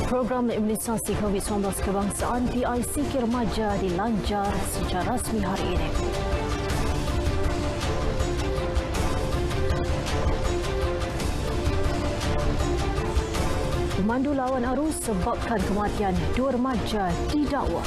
Program imunisasi COVID-19 kebangsaan PICK remaja dilancar secara rasmi hari ini. Pemandu lawan arus sebabkan kematian 2 remaja didakwa.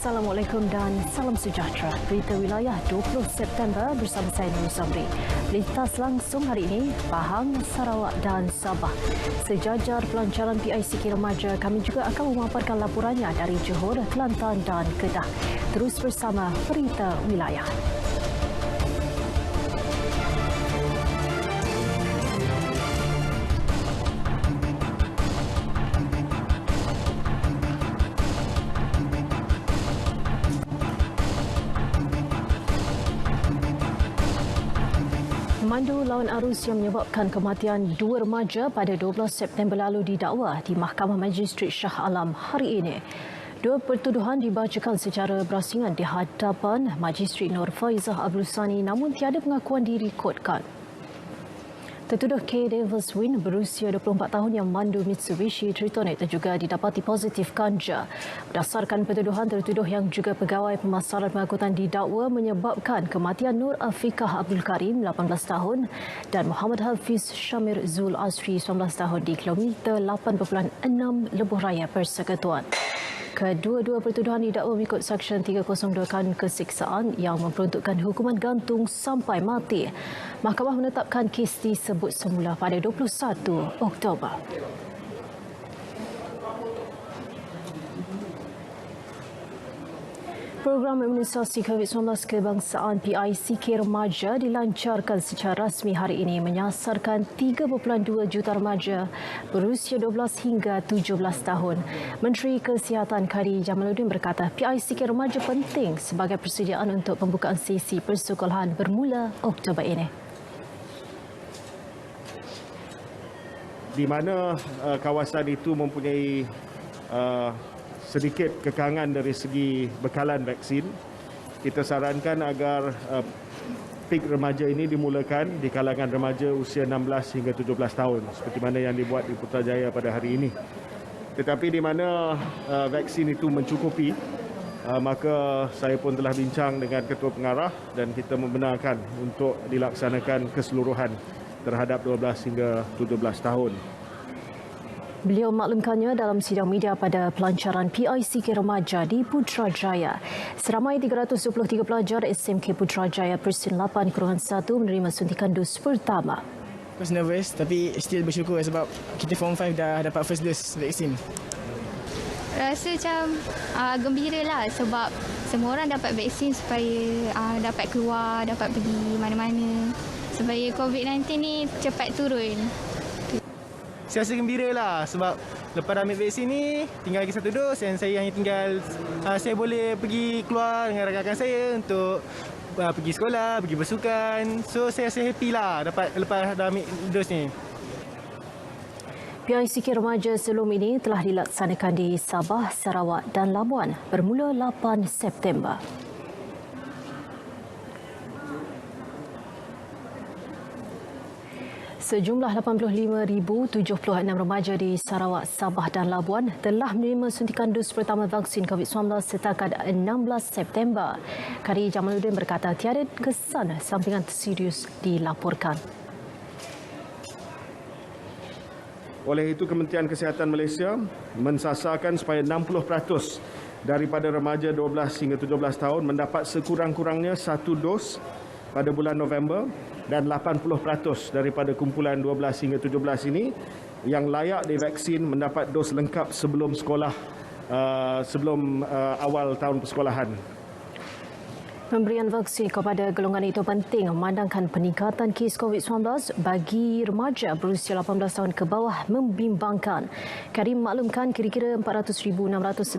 Assalamualaikum dan salam sejahtera. Berita wilayah 20 September bersama saya Nur Samri. Lintas langsung hari ini, Pahang, Sarawak dan Sabah. Sejajar pelancaran PICK remaja, kami juga akan memaparkan laporannya dari Johor, Kelantan dan Kedah. Terus bersama Berita Wilayah. Pemandu lawan arus yang menyebabkan kematian 2 remaja pada 12 September lalu didakwa di Mahkamah Magistrat Shah Alam hari ini. 2 pertuduhan dibacakan secara berasingan di hadapan Magistrat Nur Faizah Abdul Sani namun tiada pengakuan direkodkan. Tertuduh K. Davis Win berusia 24 tahun yang mandu Mitsubishi Triton itu juga didapati positif ganja. Berdasarkan pertuduhan, tertuduh yang juga pegawai pemasaran pengangkutan didakwa menyebabkan kematian Nur Afiqah Abdul Karim 18 tahun dan Muhammad Hafiz Syamir Zul Asri 19 tahun di kilometer 8.6 Lebuh Raya Persekutuan. Kedua-dua pertuduhan didakwa mengikut Seksyen 302 Kanun Keseksaan yang memperuntukkan hukuman gantung sampai mati. Mahkamah menetapkan kes disebut semula pada 21 Oktober. Program imunisasi COVID-19 kebangsaan PICK remaja dilancarkan secara rasmi hari ini menyasarkan 3.2 juta remaja berusia 12 hingga 17 tahun. Menteri Kesihatan Khadi Jamaluddin berkata PICK remaja penting sebagai persediaan untuk pembukaan sesi persekolahan bermula Oktober ini. Di mana kawasan itu mempunyai sedikit kekangan dari segi bekalan vaksin, kita sarankan agar PIK remaja ini dimulakan di kalangan remaja usia 16 hingga 17 tahun seperti mana yang dibuat di Putrajaya pada hari ini. Tetapi di mana vaksin itu mencukupi, maka saya pun telah bincang dengan Ketua Pengarah dan kita membenarkan untuk dilaksanakan keseluruhan terhadap 12 hingga 17 tahun. Beliau maklumkannya dalam sidang media pada pelancaran PICK remaja di Putrajaya. Seramai 323 pelajar SMK Putrajaya Persin 8-1 menerima suntikan dos pertama. Aku nervous tapi still bersyukur sebab kita Form 5 dah dapat first dose vaksin. Rasa macam gembira lah sebab semua orang dapat vaksin supaya dapat keluar, dapat pergi mana-mana. Supaya COVID-19 ni cepat turun. Saya rasa gembira lah sebab lepas dah ambil vaksin ni tinggal lagi 1 dos dan saya hanya tinggal saya boleh pergi keluar dengan rakan-rakan saya untuk pergi sekolah, pergi bersukan. So saya rasa happy lah dapat lepas dah ambil dos ni. PICK remaja sebelum ini telah dilaksanakan di Sabah, Sarawak dan Labuan bermula 8 September. Sejumlah 85,076 remaja di Sarawak, Sabah dan Labuan telah menerima suntikan dos pertama vaksin COVID-19 setakat 16 September. Khadi Jamaluddin berkata tiada kesan sampingan serius dilaporkan. Oleh itu, Kementerian Kesihatan Malaysia mensasarkan supaya 60% daripada remaja 12 hingga 17 tahun mendapat sekurang-kurangnya 1 dos pada bulan November dan 80% daripada kumpulan 12 hingga 17 ini yang layak divaksin mendapat dos lengkap sebelum sekolah, sebelum awal tahun persekolahan. Pemberian vaksin kepada golongan itu penting memandangkan peningkatan kes COVID-19 bagi remaja berusia 18 tahun ke bawah membimbangkan. Karim maklumkan kira-kira 400,668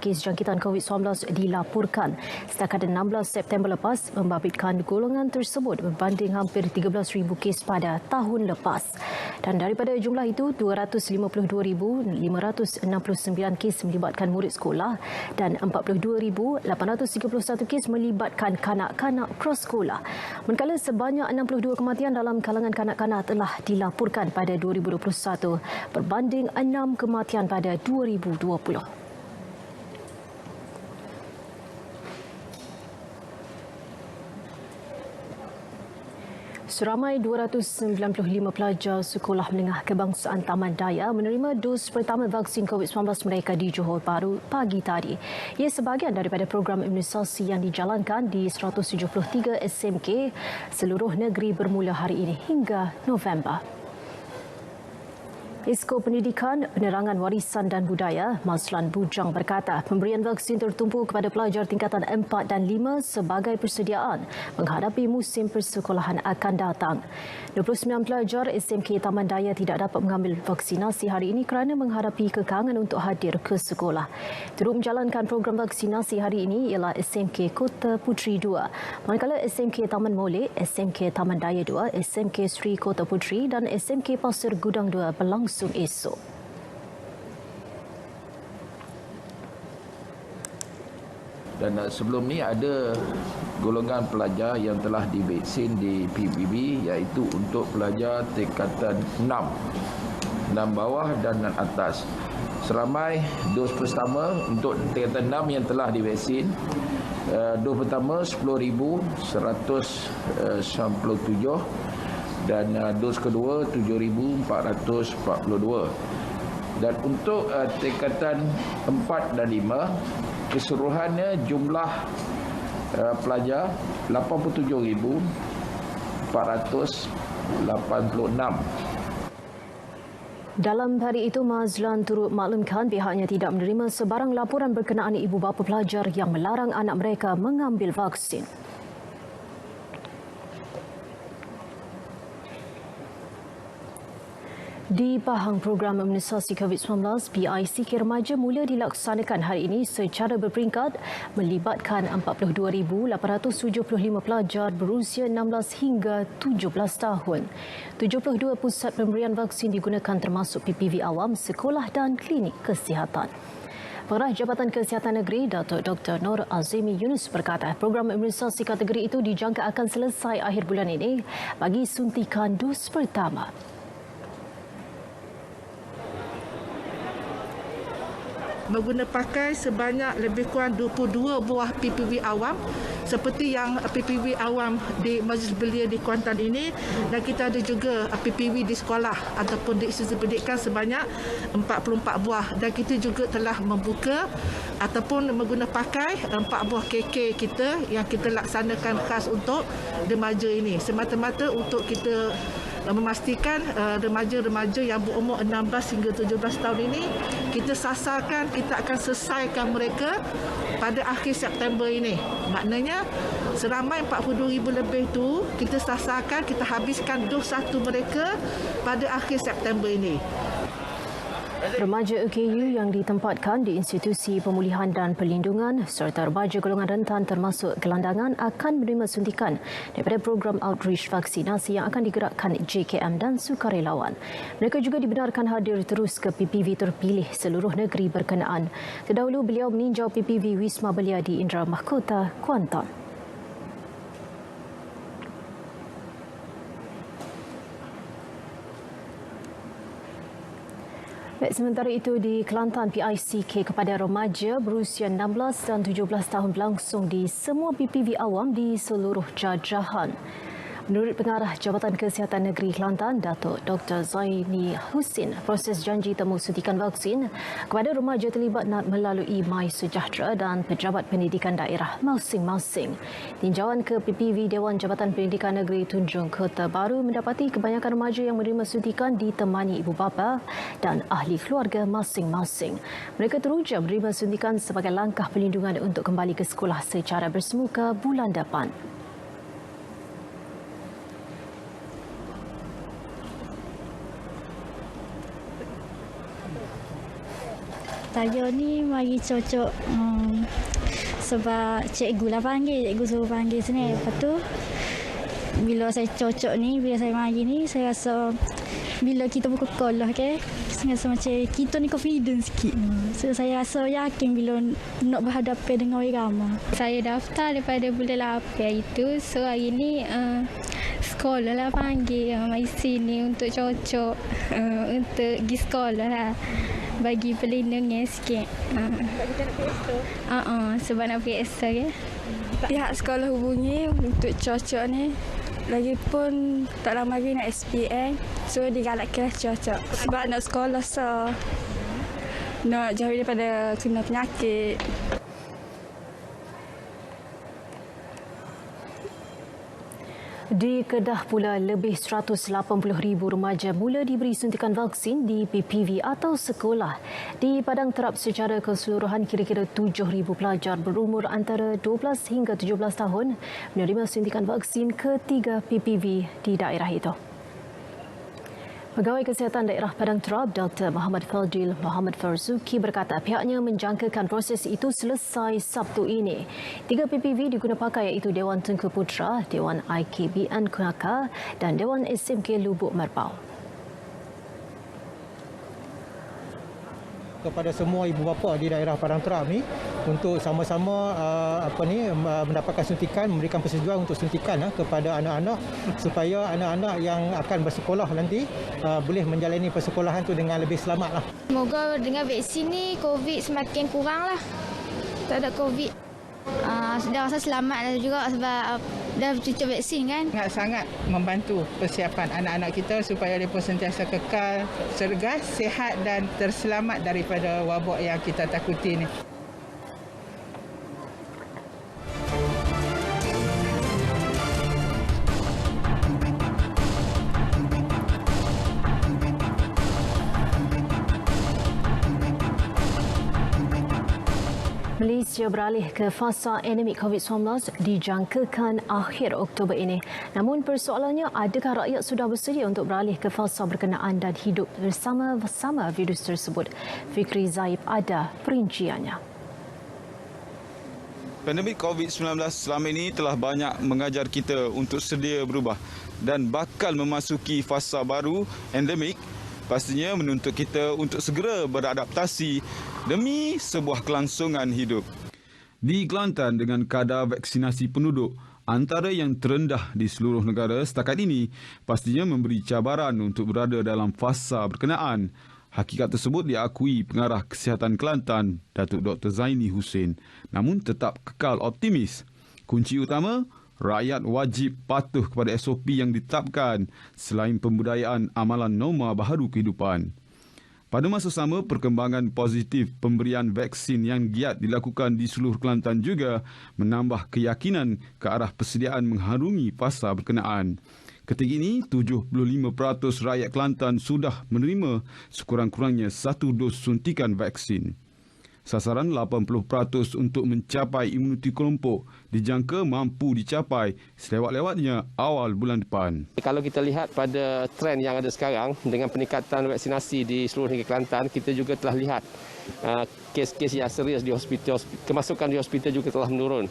kes jangkitan COVID-19 dilaporkan setakat 16 September lepas, membabitkan golongan tersebut berbanding hampir 13,000 kes pada tahun lepas. Dan daripada jumlah itu, 252,569 kes melibatkan murid sekolah dan 42,831 kes melibatkan kanak-kanak prasekolah. Manakala sebanyak 62 kematian dalam kalangan kanak-kanak telah dilaporkan pada 2021 berbanding 6 kematian pada 2020. Seramai 295 pelajar Sekolah Menengah Kebangsaan Taman Daya menerima dos pertama vaksin COVID-19 mereka di Johor Bahru pagi tadi. Ia sebahagian daripada program imunisasi yang dijalankan di 173 SMK seluruh negeri bermula hari ini hingga November. Esko Pendidikan, Penerangan Warisan dan Budaya, Mazlan Bujang berkata pemberian vaksin tertumpu kepada pelajar tingkatan 4 dan 5 sebagai persediaan menghadapi musim persekolahan akan datang. 29 pelajar SMK Taman Daya tidak dapat mengambil vaksinasi hari ini kerana menghadapi kekangan untuk hadir ke sekolah. Turut menjalankan program vaksinasi hari ini ialah SMK Kota Puteri 2, manakala SMK Taman Molek, SMK Taman Daya 2, SMK Sri Kota Puteri dan SMK Pasir Gudang 2 berlangsung esok. Dan sebelum ni ada golongan pelajar yang telah divaksin di PBB, iaitu untuk pelajar tingkatan 6 bawah dan atas. Seramai dos pertama untuk tingkatan 6 yang telah divaksin. Dos pertama 10,197 dan dos kedua 7,442. Dan untuk tingkatan 4 dan 5, keseluruhannya jumlah pelajar 87,486. Dalam hari itu, Mazlan turut maklumkan pihaknya tidak menerima sebarang laporan berkenaan ibu bapa pelajar yang melarang anak mereka mengambil vaksin. Di Pahang, program imunisasi COVID-19 PICK remaja mula dilaksanakan hari ini secara berperingkat melibatkan 42,875 pelajar berusia 16 hingga 17 tahun. 72 pusat pemberian vaksin digunakan termasuk PPV awam, sekolah dan klinik kesihatan. Pengarah Jabatan Kesihatan Negeri, Datuk Dr. Nur Azimi Yunus berkata program imunisasi kategori itu dijangka akan selesai akhir bulan ini bagi suntikan dos pertama. Mengguna pakai sebanyak lebih kurang 22 buah PPV awam seperti yang PPV awam di Majlis Belia di Kuantan ini, dan kita ada juga PPV di sekolah ataupun di institusi pendidikan sebanyak 44 buah, dan kita juga telah membuka ataupun mengguna pakai 4 buah KK kita yang kita laksanakan khas untuk remaja ini, semata-mata untuk kita memastikan remaja-remaja yang berumur 16 hingga 17 tahun ini kita sasarkan, kita akan selesaikan mereka pada akhir September ini. Maknanya seramai 42,000 lebih tu kita sasarkan, kita habiskan dos satu mereka pada akhir September ini. Remaja EKU yang ditempatkan di institusi pemulihan dan perlindungan serta remaja golongan rentan termasuk gelandangan akan menerima suntikan daripada program outreach vaksinasi yang akan digerakkan JKM dan sukarelawan. Mereka juga dibenarkan hadir terus ke PPV terpilih seluruh negeri berkenaan. Terdahulu beliau meninjau PPV Wisma Belia di Indra Mahkota, Kuantan. Sementara itu di Kelantan, PICK kepada remaja berusia 16 dan 17 tahun berlangsung di semua PPV awam di seluruh jajahan. Menurut Pengarah Jabatan Kesihatan Negeri Kelantan, Datuk Dr. Zaini Husin, proses janji temu suntikan vaksin kepada remaja terlibat melalui MySejahtera dan pejabat pendidikan daerah masing-masing. Tinjauan ke PPV Dewan Jabatan Pendidikan Negeri Tunjung Kota Baru mendapati kebanyakan remaja yang menerima suntikan ditemani ibu bapa dan ahli keluarga masing-masing. Mereka teruja menerima suntikan sebagai langkah perlindungan untuk kembali ke sekolah secara bersemuka bulan depan. Saya ni mari cocok sebab cikgu lah panggil, cikgu suruh panggil sini. Lepas tu bila saya cocok ni, bila saya mari ni, saya rasa bila kita buka sekolah saya rasa macam kita ni confident sikit. So, saya rasa yakin bila nak berhadapan dengan orang ramai. Saya daftar daripada bulan 8 itu. So hari ni sekolah lah panggil mari sini untuk cocok untuk pergi sekolah lah. Bagi perlindungan sikit. Sebab nak pergi extra Pihak sekolah hubungi untuk cocok ni. Lagipun tak lama lagi nak SPM. So digalakkan cocok. Sebab nak sekolah nak jauh daripada kena penyakit. Di Kedah pula, lebih 180,000 remaja mula diberi suntikan vaksin di PPV atau sekolah. Di Padang Terap secara keseluruhan, kira-kira 7,000 pelajar berumur antara 12 hingga 17 tahun menerima suntikan vaksin ketiga PPV di daerah itu. Pegawai Kesihatan Daerah Padang Terap, Dr. Muhammad Fadil Muhammad Farzuki berkata pihaknya menjangkakan proses itu selesai Sabtu ini. 3 PPV diguna pakai iaitu Dewan Tengku Putra, Dewan IKBN Kunaka dan Dewan SMK Lubuk Merbau. Kepada semua ibu bapa di daerah Padang Terap ni untuk sama-sama mendapatkan suntikan, memberikan persetujuan untuk suntikan kepada anak-anak supaya anak-anak yang akan bersekolah nanti boleh menjalani persekolahan tu dengan lebih selamatlah. Semoga dengan vaksin ni COVID semakin kurang lah. Tak ada COVID. Dah rasa selamat dah juga sebab dah cucuk vaksin kan. Sangat membantu persiapan anak-anak kita supaya mereka sentiasa kekal, cergas, sihat dan terselamat daripada wabak yang kita takuti ni. Malaysia beralih ke fasa endemik COVID-19 dijangkakan akhir Oktober ini. Namun persoalannya, adakah rakyat sudah bersedia untuk beralih ke fasa berkenaan dan hidup bersama-sama virus tersebut? Fikri Zaib ada perinciannya. Pandemik COVID-19 selama ini telah banyak mengajar kita untuk sedia berubah dan bakal memasuki fasa baru endemik. Pastinya menuntut kita untuk segera beradaptasi demi sebuah kelangsungan hidup. Di Kelantan dengan kadar vaksinasi penduduk antara yang terendah di seluruh negara setakat ini, pastinya memberi cabaran untuk berada dalam fasa berkenaan. Hakikat tersebut diakui Pengarah Kesihatan Kelantan, Datuk Dr. Zaini Husin, namun tetap kekal optimis. Kunci utama, rakyat wajib patuh kepada SOP yang ditetapkan selain pembudayaan amalan norma baharu kehidupan. Pada masa sama, perkembangan positif pemberian vaksin yang giat dilakukan di seluruh Kelantan juga menambah keyakinan ke arah persediaan mengharungi fasa berkenaan. Ketika ini, 75% rakyat Kelantan sudah menerima sekurang-kurangnya 1 dos suntikan vaksin. Sasaran 80% untuk mencapai imuniti kelompok dijangka mampu dicapai selewat-lewatnya awal bulan depan. Kalau kita lihat pada trend yang ada sekarang dengan peningkatan vaksinasi di seluruh negeri Kelantan, kita juga telah lihat kes-kes yang serius di hospital, kemasukan di hospital juga telah menurun.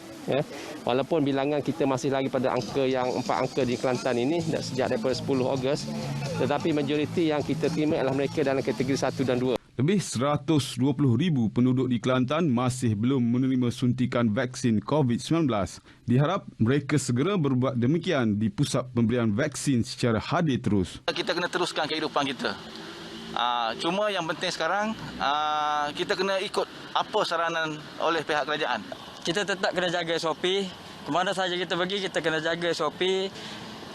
Walaupun bilangan kita masih lagi pada angka yang 4 angka di Kelantan ini sejak daripada 10 Ogos, tetapi majoriti yang kita terima adalah mereka dalam kategori 1 dan 2. Lebih 120,000 penduduk di Kelantan masih belum menerima suntikan vaksin COVID-19. Diharap mereka segera berbuat demikian di pusat pemberian vaksin secara hadir terus. Kita kena teruskan kehidupan kita. Cuma yang penting sekarang, kita kena ikut apa saranan oleh pihak kerajaan. Kita tetap kena jaga SOP. Kemana saja kita pergi, kita kena jaga SOP.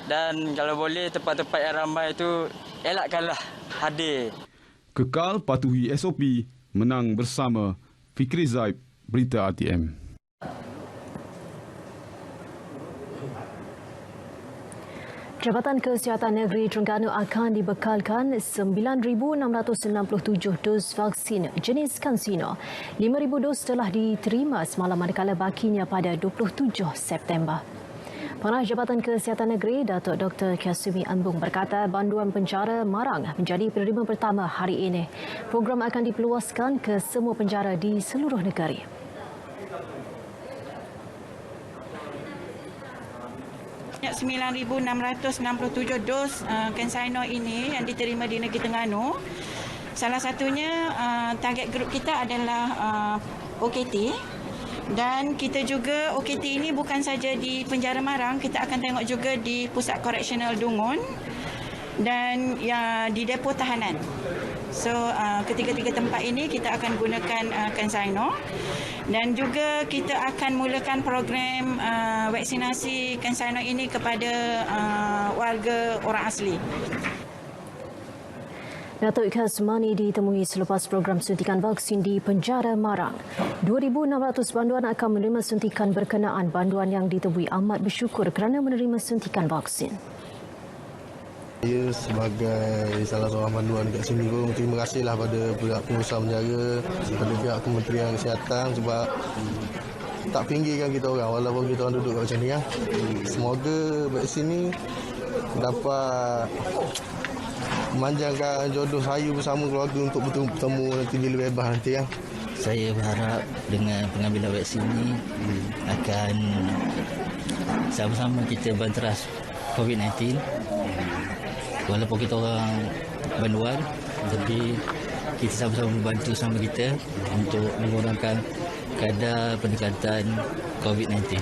Dan kalau boleh tempat-tempat yang ramai itu elakkanlah hadir. Kekal patuhi SOP, menang bersama. Fikri Zaib, Berita RTM. Jabatan Kesihatan Negeri Terengganu akan dibekalkan 9,667 dos vaksin jenis CanSino. 5,000 dos telah diterima semalam manakala bakinya pada 27 September. Pengarah Jabatan Kesihatan Negeri, Datuk Dr. Kasumi Ambung berkata banduan penjara Marang menjadi penerima pertama hari ini. Program akan diperluaskan ke semua penjara di seluruh negeri. 9,667 dos CanSino ini yang diterima di negeri Terengganu. Salah satunya target grup kita adalah OKT. Dan kita juga OKT ini bukan saja di penjara Marang, kita akan tengok juga di Pusat Koreksional Dungun dan di depo tahanan. So ketiga-tiga tempat ini kita akan gunakan CanSino dan juga kita akan mulakan program vaksinasi CanSino ini kepada warga orang asli. Datuk Kasmani ditemui selepas program suntikan vaksin di penjara Marang. 2,600 banduan akan menerima suntikan berkenaan. Banduan yang ditemui amat bersyukur kerana menerima suntikan vaksin. Saya sebagai salah seorang banduan kat sini pun terima kasihlah pada pihak pengusaha penjara, pada pihak Kementerian Kesihatan sebab tak pinggirkan kita orang walaupun kita orang duduk kat macam ni. Semoga vaksin ni dapat memanjangkan jodoh saya bersama keluarga untuk bertemu nanti bila bebas nanti. Saya berharap dengan pengambilan vaksin ini akan sama-sama kita banteras COVID-19. Walaupun kita orang banduan, tapi kita sama-sama membantu sama kita untuk mengurangkan kadar peningkatan COVID-19.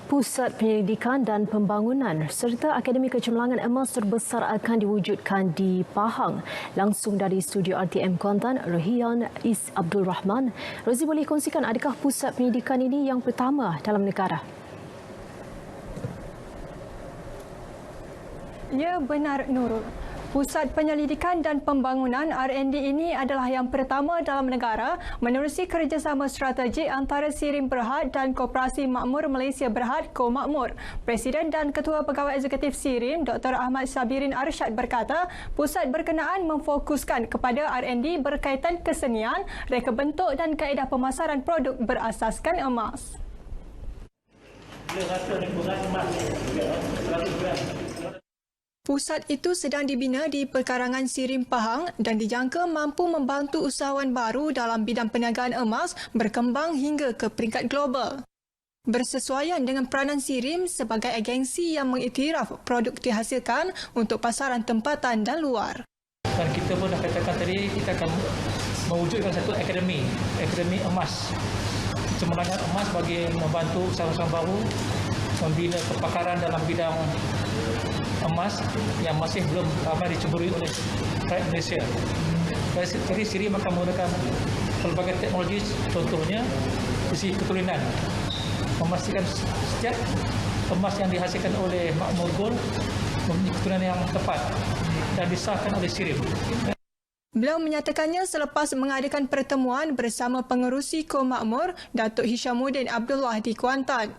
Pusat Penyelidikan dan Pembangunan serta Akademi Kecemerlangan Emas terbesar akan diwujudkan di Pahang. Langsung dari studio RTM Kuantan, Rohian Is Abdul Rahman. Rozi boleh kongsikan adakah pusat penyidikan ini yang pertama dalam negara? Ya, benar Nurul. Pusat Penyelidikan dan Pembangunan R&D ini adalah yang pertama dalam negara menerusi kerjasama strategik antara Sirim Berhad dan Koperasi Makmur Malaysia Berhad (Komakmur). Presiden dan Ketua Pegawai Eksekutif Sirim, Dr. Ahmad Sabirin Arsyad berkata, pusat berkenaan memfokuskan kepada R&D berkaitan kesenian, reka bentuk dan kaedah pemasaran produk berasaskan emas. Pusat itu sedang dibina di Perkarangan Sirim Pahang dan dijangka mampu membantu usahawan baru dalam bidang perniagaan emas berkembang hingga ke peringkat global. Bersesuaian dengan peranan Sirim sebagai agensi yang mengiktiraf produk dihasilkan untuk pasaran tempatan dan luar. Dan kita pun dah katakan tadi, kita akan mewujudkan satu akademi emas. Kecemerlangan emas bagi membantu usahawan baru membina kepakaran dalam bidang emas yang masih belum ramai diceburi oleh rakyat Malaysia. Jadi Sirim akan menggunakan pelbagai teknologi, contohnya sisi keturunan, memastikan setiap emas yang dihasilkan oleh Makmur Gold mempunyai keturunan yang tepat dan disahkan oleh Sirim. Beliau menyatakannya selepas mengadakan pertemuan bersama pengerusi Komakmur, Datuk Hishamuddin Abdullah di Kuantan.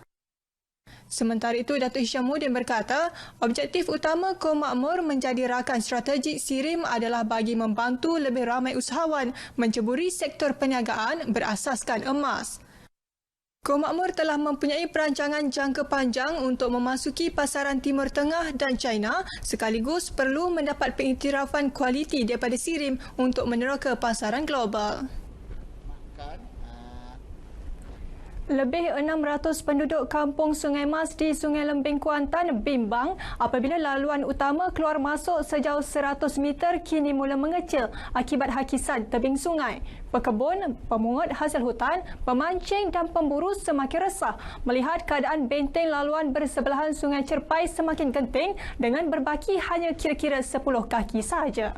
Sementara itu, Datuk Hishamuddin berkata, objektif utama Komakmur menjadi rakan strategik Sirim adalah bagi membantu lebih ramai usahawan menceburi sektor perniagaan berasaskan emas. Komakmur telah mempunyai perancangan jangka panjang untuk memasuki pasaran Timur Tengah dan China sekaligus perlu mendapat pengiktirafan kualiti daripada Sirim untuk meneroka pasaran global. Lebih 600 penduduk kampung Sungai Mas di Sungai Lembing Kuantan bimbang apabila laluan utama keluar masuk sejauh 100 meter kini mula mengecil akibat hakisan tebing sungai. Pekebun, pemungut hasil hutan, pemancing dan pemburu semakin resah melihat keadaan benteng laluan bersebelahan Sungai Cerpai semakin genting dengan berbaki hanya kira-kira 10 kaki sahaja.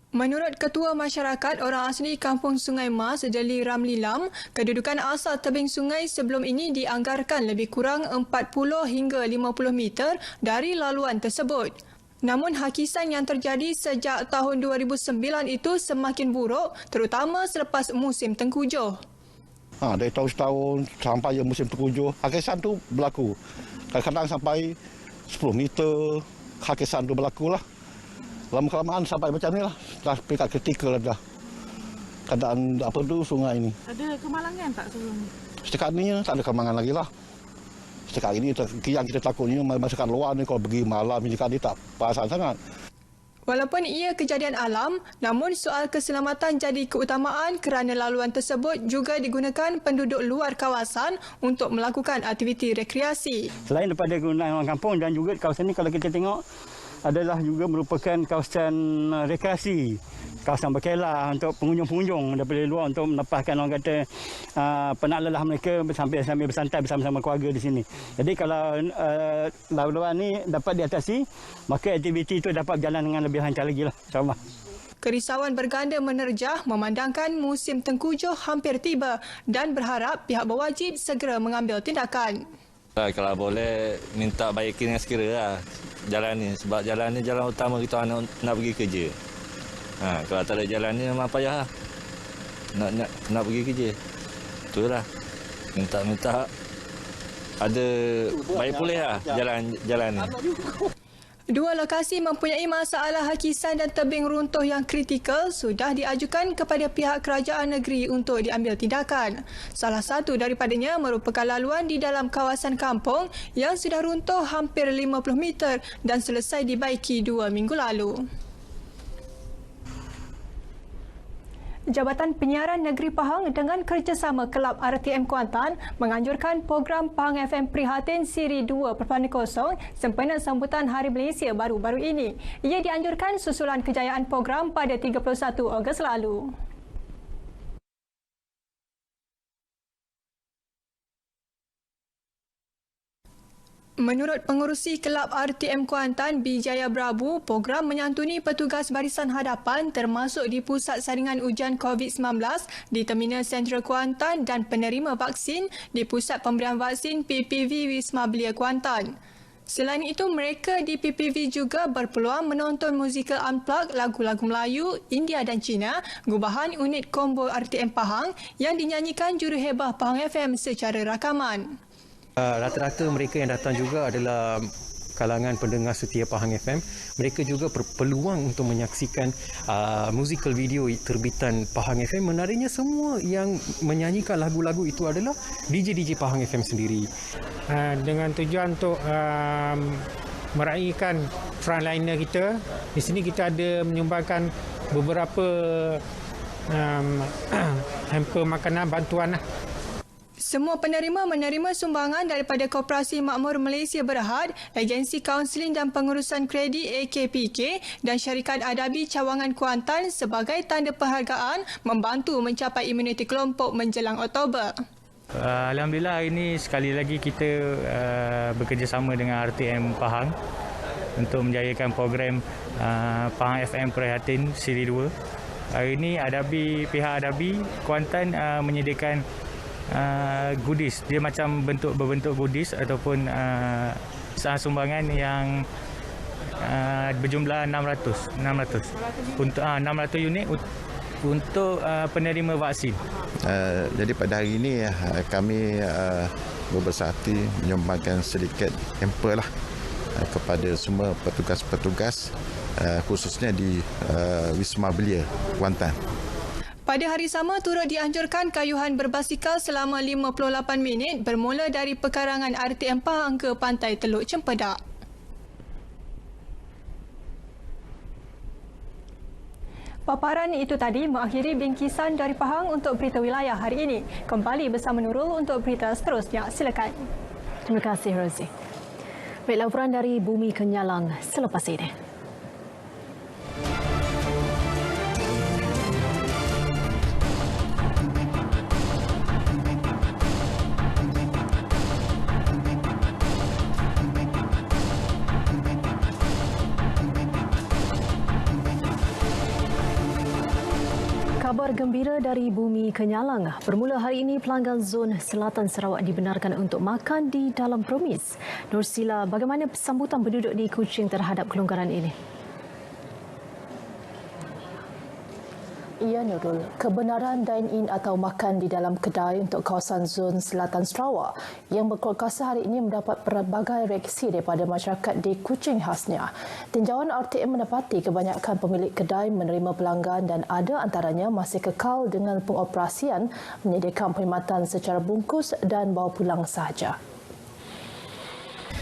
Menurut Ketua Masyarakat Orang Asli Kampung Sungai Mas, Deli Ramli Lam, kedudukan asal tebing sungai sebelum ini dianggarkan lebih kurang 40 hingga 50 meter dari laluan tersebut. Namun hakisan yang terjadi sejak tahun 2009 itu semakin buruk, terutama selepas musim tengkujuh. Dari tahun setahun sampai musim tengkujuh, hakisan tu berlaku. Kadang-kadang sampai 10 meter, hakisan tu berlaku lah. Lama-kelamaan sampai macam ni lah. Dah peringkat kritikal dah. Keadaan sungai ni. Ada kemalangan tak sebelum ni? Setakat ni tak ada kemalangan lagi lah. Setakat ini yang kita takutnya masyarakat luar ni kalau pergi malam ni tak perasan sangat. Walaupun ia kejadian alam, namun soal keselamatan jadi keutamaan kerana laluan tersebut juga digunakan penduduk luar kawasan untuk melakukan aktiviti rekreasi. Selain daripada kegunaan orang kampung dan juga kawasan ini kalau kita tengok adalah juga merupakan kawasan rekreasi, kawasan berkelah untuk pengunjung-pengunjung daripada luar untuk melepaskan orang kata penat lelah mereka sambil bersantai bersama-sama keluarga di sini. Jadi kalau laluan ni dapat diatasi, maka aktiviti itu dapat berjalan dengan lebih lancar lagi lah, insyaAllah. Kerisauan berganda menerjah memandangkan musim tengkujuh hampir tiba dan berharap pihak berwajib segera mengambil tindakan. Kalau boleh minta baikin dengan segera lah jalan ni, sebab jalan ni jalan utama kita nak pergi kerja. Kalau tak ada jalan ni memang payah lah. Nak pergi kerja. Itulah. Minta ada baik pulih lah jalan ni. Dua lokasi mempunyai masalah hakisan dan tebing runtuh yang kritikal sudah diajukan kepada pihak kerajaan negeri untuk diambil tindakan. Salah satu daripadanya merupakan laluan di dalam kawasan kampung yang sudah runtuh hampir 50 meter dan selesai dibaiki 2 minggu lalu. Jabatan Penyiaran Negeri Pahang dengan kerjasama Kelab RTM Kuantan menganjurkan program Pahang FM Prihatin Siri 2.0 sempena sambutan Hari Malaysia baru-baru ini. Ia dianjurkan susulan kejayaan program pada 31 Ogos lalu. Menurut pengurusi Kelab RTM Kuantan Bijaya Brabu, program menyantuni petugas barisan hadapan termasuk di pusat saringan ujian COVID-19 di Terminal Sentral Kuantan dan penerima vaksin di pusat pemberian vaksin PPV Wisma Belia Kuantan. Selain itu, mereka di PPV juga berpeluang menonton musikal unplug lagu-lagu Melayu, India dan Cina, gubahan unit combo RTM Pahang yang dinyanyikan juruhebah Pahang FM secara rakaman. Rata-rata mereka yang datang juga adalah kalangan pendengar setia Pahang FM. Mereka juga berpeluang untuk menyaksikan musical video terbitan Pahang FM. Menariknya semua yang menyanyikan lagu-lagu itu adalah DJ Pahang FM sendiri. Dengan tujuan untuk meraihkan frontliner kita, di sini kita ada menyumbangkan beberapa hamper makanan bantuan lah. Semua penerima menerima sumbangan daripada Koperasi Makmur Malaysia Berhad, Agensi Kaunseling dan Pengurusan Kredit AKPK dan Syarikat Adabi Cawangan Kuantan sebagai tanda penghargaan membantu mencapai imuniti kelompok menjelang Oktober. Alhamdulillah, hari ini sekali lagi kita bekerjasama dengan RTM Pahang untuk menjayakan program Pahang FM Prihatin Siri 2. Hari ini pihak Adabi Kuantan menyediakan goodies. Dia macam berbentuk goodies ataupun sumbangan yang berjumlah 600 untuk 600 unit untuk penerima vaksin. Jadi pada hari ini kami berbesar hati menyumbangkan sedikit hamper lah kepada semua petugas-petugas khususnya di Wisma Belia Kuantan. Pada hari sama, turut dianjurkan kayuhan berbasikal selama 58 minit bermula dari pekarangan RTM Pahang ke Pantai Teluk Cempedak. Paparan itu tadi mengakhiri bingkisan dari Pahang untuk berita wilayah hari ini. Kembali bersama Nurul untuk berita seterusnya. Silakan. Terima kasih, Rosie. Baik, laporan dari Bumi Kenyalang selepas ini. Khabar gembira dari Bumi Kenyalang. Bermula hari ini, pelanggan zon Selatan Sarawak dibenarkan untuk makan di dalam Promis. Nursila, bagaimana sambutan penduduk di Kuching terhadap kelonggaran ini? Ya Nurul, kebenaran dine-in atau makan di dalam kedai untuk kawasan zon Selatan Sarawak yang berkuasa hari ini mendapat pelbagai reaksi daripada masyarakat di Kuching khasnya. Tinjauan RTM mendapati kebanyakan pemilik kedai menerima pelanggan dan ada antaranya masih kekal dengan pengoperasian menyediakan perkhidmatan secara bungkus dan bawa pulang sahaja.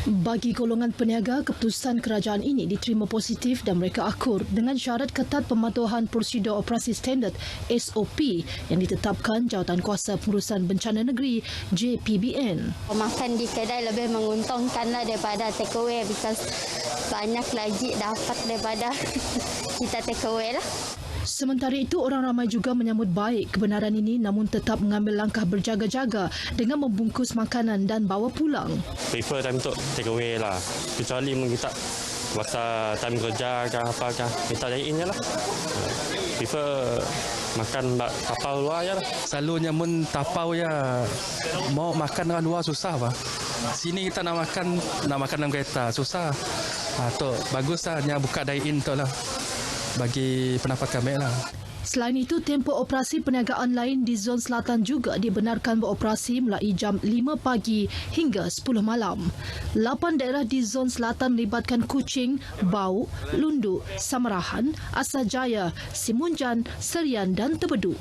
Bagi golongan peniaga, keputusan kerajaan ini diterima positif dan mereka akur dengan syarat ketat pematuhan prosedur operasi standard SOP yang ditetapkan Jawatankuasa Pengurusan Bencana Negeri JPBN. Makan di kedai lebih menguntungkanlah daripada take away because banyak lagi dapat daripada kita take away lah. Sementara itu, orang ramai juga menyambut baik kebenaran ini namun tetap mengambil langkah berjaga-jaga dengan membungkus makanan dan bawa pulang. Prefer time untuk take away lah. Kecuali kita masa time kerja ke apa ke, kita dine in je lah. Prefer makan tapau luar je lah. Selalunya mun tapau ya, mau makan dengan luar susah bah. Sini kita nak makan dalam kereta susah. Tu baguslah hanya buka dine in tu lah. Bagi pendapat kami lah. Selain itu, tempoh operasi perniagaan lain di zon selatan juga dibenarkan beroperasi mulai jam 5 pagi hingga 10 malam. 8 daerah di zon selatan melibatkan Kuching, Bau, Lundu, Samarahan, Asajaya, Simunjan, Serian dan Tebedu.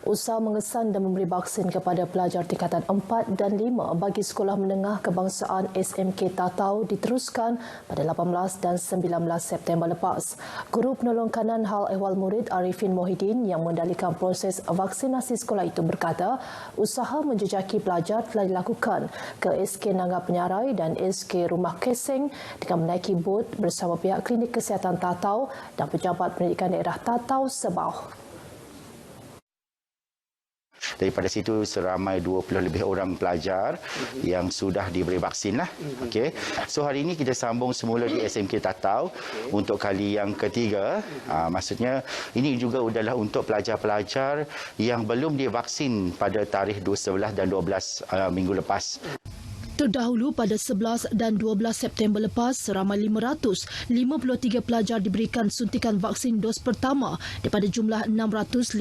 Usaha mengesan dan memberi vaksin kepada pelajar tingkatan 4 dan 5 bagi Sekolah Menengah Kebangsaan SMK Tatau diteruskan pada 18 dan 19 September lepas. Guru Penolong Kanan Hal Ehwal Murid Arifin Mohidin yang mengendalikan proses vaksinasi sekolah itu berkata, usaha menjejaki pelajar telah dilakukan ke SK Nangga Penyarai dan SK Rumah Keseng dengan menaiki bot bersama pihak Klinik Kesihatan Tatau dan Pejabat Pendidikan Daerah Tatau Sebau. Daripada situ seramai 20 lebih orang pelajar yang sudah diberi vaksin lah. Okey. So hari ini kita sambung semula di SMK Tatau untuk kali yang ketiga. Maksudnya ini juga adalah untuk pelajar-pelajar yang belum divaksin pada tarikh 11 dan 12 minggu lepas. Terdahulu pada 11 dan 12 September lepas, seramai 553 pelajar diberikan suntikan vaksin dos pertama daripada jumlah 656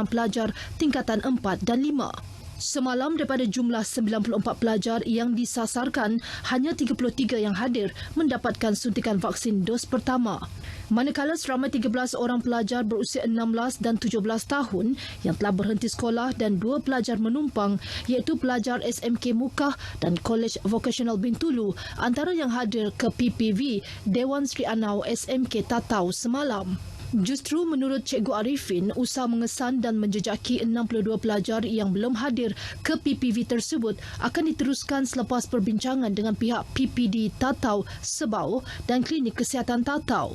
pelajar tingkatan 4 dan 5. Semalam daripada jumlah 94 pelajar yang disasarkan, hanya 33 yang hadir mendapatkan suntikan vaksin dos pertama. Manakala seramai 13 orang pelajar berusia 16 dan 17 tahun yang telah berhenti sekolah dan 2 pelajar menumpang iaitu pelajar SMK Mukah dan Kolej Vocational Bintulu antara yang hadir ke PPV Dewan Sri Anau SMK Tatau semalam. Justru menurut Cikgu Arifin, usaha mengesan dan menjejaki 62 pelajar yang belum hadir ke PPV tersebut akan diteruskan selepas perbincangan dengan pihak PPD Tatau Sebau dan Klinik Kesihatan Tatau.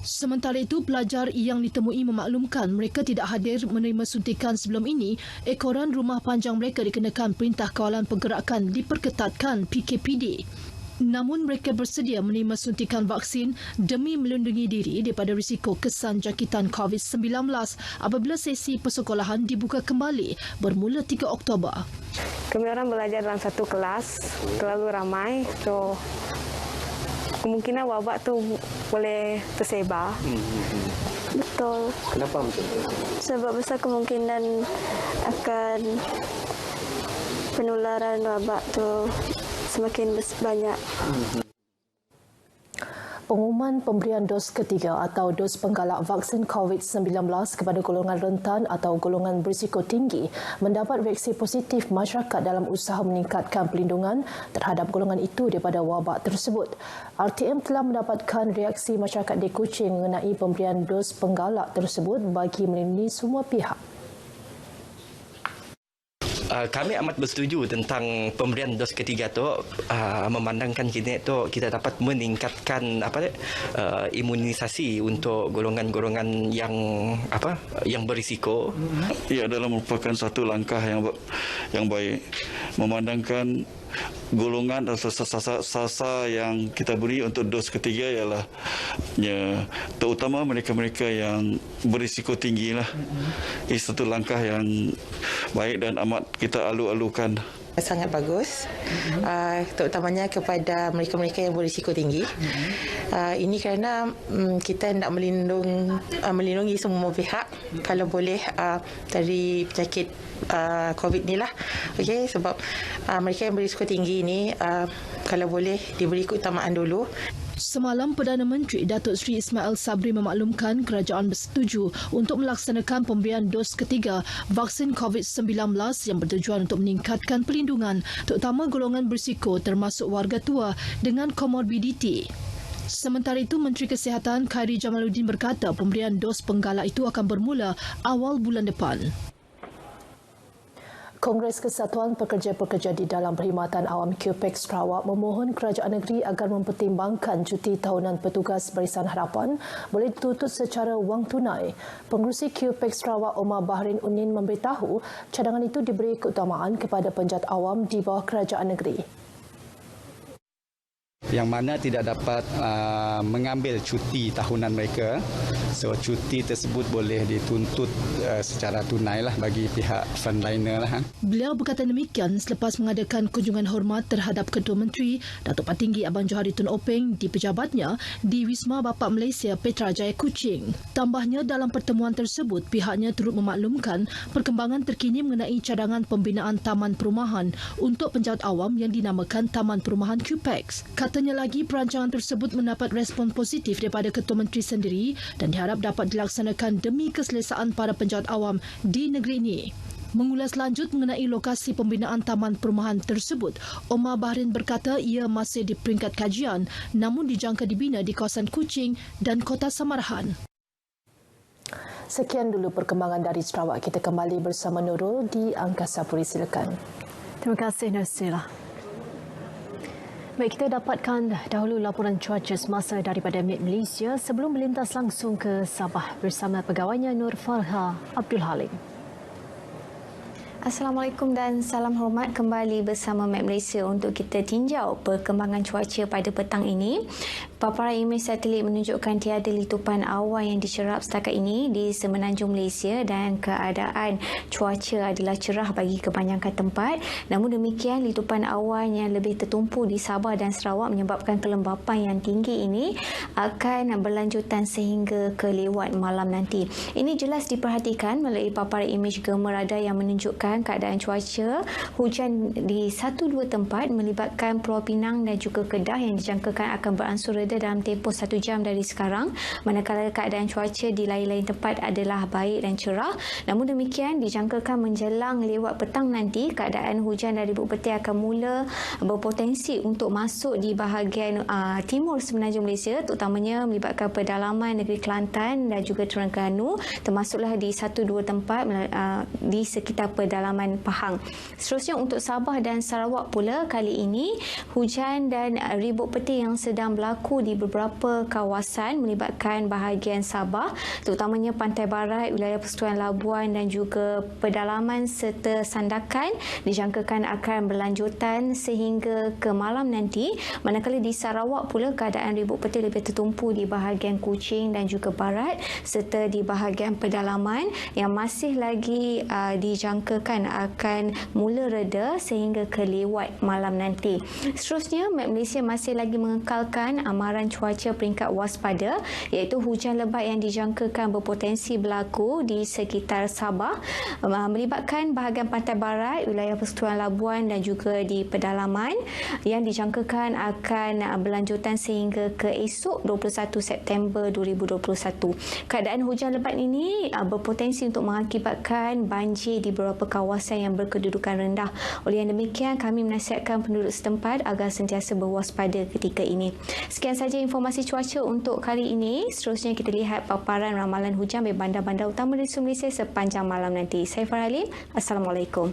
Sementara itu, pelajar yang ditemui memaklumkan mereka tidak hadir menerima suntikan sebelum ini, ekoran rumah panjang mereka dikenakan Perintah Kawalan Pergerakan diperketatkan PKPD. Namun mereka bersedia menerima suntikan vaksin demi melindungi diri daripada risiko kesan jangkitan COVID-19 apabila sesi persekolahan dibuka kembali bermula 3 Oktober. Kami orang belajar dalam satu kelas, terlalu ramai, so kemungkinan wabak tu boleh tersebar. Betul. Kenapa macam tu? Sebab besar kemungkinan akan penularan wabak tu semakin banyak. Pengumuman pemberian dos ketiga atau dos penggalak vaksin COVID-19 kepada golongan rentan atau golongan berisiko tinggi mendapat reaksi positif masyarakat dalam usaha meningkatkan perlindungan terhadap golongan itu daripada wabak tersebut. RTM telah mendapatkan reaksi masyarakat di Kuching mengenai pemberian dos penggalak tersebut bagi melindungi semua pihak. Kami amat bersetuju tentang pemberian dos ketiga tu, memandangkan kita dapat meningkatkan imunisasi untuk golongan-golongan yang berisiko. Ia adalah merupakan satu langkah yang baik, memandangkan golongan atau sasa yang kita beri untuk dos ketiga ialah terutama mereka-mereka yang berisiko tinggi lah. Ini satu langkah yang baik dan amat kita alu-alukan. Sangat bagus, terutamanya kepada mereka-mereka yang berisiko tinggi. Ini kerana kita nak melindungi semua pihak kalau boleh dari penyakit COVID ni lah. Okey, sebab mereka yang berisiko tinggi ni kalau boleh diberi keutamaan dulu. Semalam Perdana Menteri Datuk Seri Ismail Sabri memaklumkan kerajaan bersetuju untuk melaksanakan pemberian dos ketiga vaksin COVID-19 yang bertujuan untuk meningkatkan perlindungan terutama golongan berisiko termasuk warga tua dengan komorbiditi. Sementara itu, Menteri Kesihatan Khairi Jamaluddin berkata pemberian dos penggalak itu akan bermula awal bulan depan. Kongres Kesatuan Pekerja-Pekerja di dalam Perkhidmatan Awam QPEX Sarawak memohon kerajaan negeri agar mempertimbangkan cuti tahunan petugas Barisan Harapan boleh dituntut secara wang tunai. Pengerusi QPEX Sarawak Omar Bahrin Unin memberitahu cadangan itu diberi keutamaan kepada penjahat awam di bawah kerajaan negeri. Yang mana tidak dapat mengambil cuti tahunan mereka. So cuti tersebut boleh dituntut secara tunai lah bagi pihak frontliner lah. Beliau berkata demikian selepas mengadakan kunjungan hormat terhadap Ketua Menteri Datuk Patinggi Abang Johari Tun Openg di pejabatnya di Wisma Bapa Malaysia Petrajaya Kuching. Tambahnya dalam pertemuan tersebut pihaknya turut memaklumkan perkembangan terkini mengenai cadangan pembinaan taman perumahan untuk penjahat awam yang dinamakan Taman Perumahan QPEX. Katanya lagi perancangan tersebut mendapat respon positif daripada Ketua Menteri sendiri dan diharap dapat dilaksanakan demi keselesaan para penjahat awam di negeri ini. Mengulas lanjut mengenai lokasi pembinaan taman perumahan tersebut, Omar Bahrin berkata ia masih di peringkat kajian namun dijangka dibina di kawasan Kuching dan Kota Samarahan. Sekian dulu perkembangan dari Sarawak. Kita kembali bersama Nurul di Angkasa Puri. Silakan. Terima kasih Nursila. Baik, kita dapatkan dahulu laporan cuaca semasa daripada Met Malaysia sebelum melintas langsung ke Sabah bersama pegawainya Nur Farha Abdul Halim. Assalamualaikum dan salam hormat kembali bersama Met Malaysia untuk kita tinjau perkembangan cuaca pada petang ini. Paparan imej satelit menunjukkan tiada litupan awan yang dicerap setakat ini di semenanjung Malaysia dan keadaan cuaca adalah cerah bagi kebanyakan tempat. Namun demikian, litupan awan yang lebih tertumpu di Sabah dan Sarawak menyebabkan kelembapan yang tinggi ini akan berlanjutan sehingga ke lewat malam nanti. Ini jelas diperhatikan melalui paparan imej gambar radar yang menunjukkan keadaan cuaca hujan di 1-2 tempat melibatkan Pulau Pinang dan juga Kedah yang dijangkakan akan beransur reda dalam tempoh 1 jam dari sekarang, manakala keadaan cuaca di lain-lain tempat adalah baik dan cerah. Namun demikian, dijangkakan menjelang lewat petang nanti keadaan hujan dari Bukit Putih akan mula berpotensi untuk masuk di bahagian timur semenanjung Malaysia, terutamanya melibatkan pedalaman negeri Kelantan dan juga Terengganu, termasuklah di 1-2 tempat di sekitar pedalaman Pahang. Seterusnya untuk Sabah dan Sarawak pula, kali ini hujan dan ribut peti yang sedang berlaku di beberapa kawasan melibatkan bahagian Sabah, terutamanya pantai barat, wilayah Persekutuan Labuan dan juga pedalaman serta Sandakan dijangkakan akan berlanjutan sehingga ke malam nanti. Manakala di Sarawak pula keadaan ribut peti lebih tertumpu di bahagian Kuching dan juga barat serta di bahagian pedalaman yang masih lagi dijangkakan akan mula reda sehingga ke lewat malam nanti. Seterusnya, Met Malaysia masih lagi mengekalkan amaran cuaca peringkat waspada iaitu hujan lebat yang dijangkakan berpotensi berlaku di sekitar Sabah melibatkan bahagian pantai barat, wilayah Persekutuan Labuan dan juga di pedalaman yang dijangkakan akan berlanjutan sehingga ke esok 21 September 2021. Keadaan hujan lebat ini berpotensi untuk mengakibatkan banjir di beberapa kawasan yang berkedudukan rendah. Oleh yang demikian, kami menasihatkan penduduk setempat agar sentiasa berwaspada ketika ini. Sekian saja informasi cuaca untuk kali ini. Seterusnya kita lihat paparan ramalan hujan di bandar-bandar utama di Malaysia sepanjang malam nanti. Saya Farah Halim. Assalamualaikum.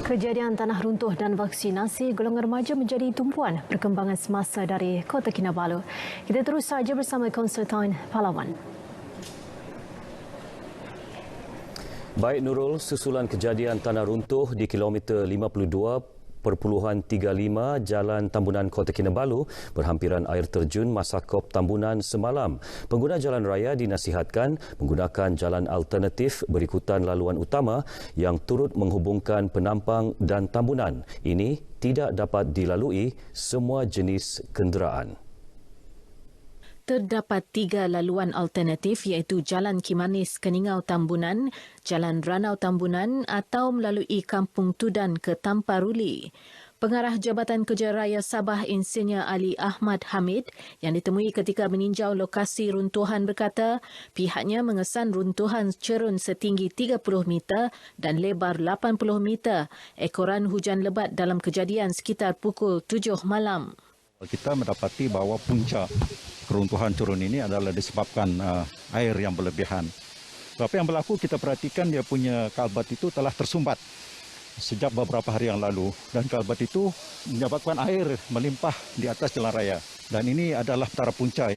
Kejadian tanah runtuh dan vaksinasi golongan remaja menjadi tumpuan perkembangan semasa dari Kota Kinabalu. Kita terus saja bersama Konsultan Pahlawan. Baik Nurul, susulan kejadian tanah runtuh di kilometer 52.35 Jalan Tambunan Kota Kinabalu berhampiran air terjun Masakop Tambunan semalam. Pengguna jalan raya dinasihatkan menggunakan jalan alternatif berikutan laluan utama yang turut menghubungkan Penampang dan Tambunan. Ini tidak dapat dilalui semua jenis kenderaan. Terdapat 3 laluan alternatif iaitu Jalan Kimanis Keningau Tambunan, Jalan Ranau Tambunan atau melalui Kampung Tudan ke Tamparuli. Pengarah Jabatan Kerja Raya Sabah Insinyur Ali Ahmad Hamid yang ditemui ketika meninjau lokasi runtuhan berkata pihaknya mengesan runtuhan cerun setinggi 30 meter dan lebar 80 meter ekoran hujan lebat dalam kejadian sekitar pukul 7 malam. Kita mendapati bahawa puncak keruntuhan cerun ini adalah disebabkan air yang berlebihan. Apa yang berlaku kita perhatikan dia punya kalbat itu telah tersumbat sejak beberapa hari yang lalu dan kalbat itu menyebabkan air melimpah di atas jalan raya dan ini adalah taraf puncak.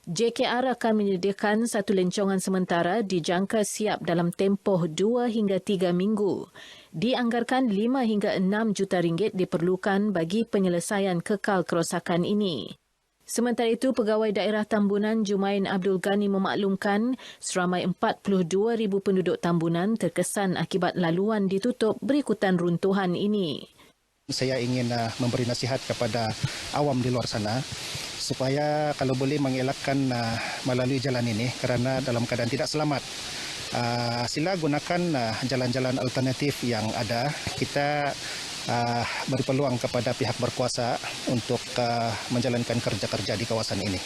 JKR akan menyediakan satu lencongan sementara dijangka siap dalam tempoh 2 hingga 3 minggu. Dianggarkan 5 hingga 6 juta ringgit diperlukan bagi penyelesaian kekal kerosakan ini. Sementara itu, Pegawai Daerah Tambunan Jumain Abdul Ghani memaklumkan seramai 42,000 penduduk Tambunan terkesan akibat laluan ditutup berikutan runtuhan ini. Saya ingin memberi nasihat kepada awam di luar sana supaya kalau boleh mengelakkan melalui jalan ini kerana dalam keadaan tidak selamat. Sila gunakan jalan-jalan alternatif yang ada. Kita beri peluang kepada pihak berkuasa untuk menjalankan kerja-kerja di kawasan ini.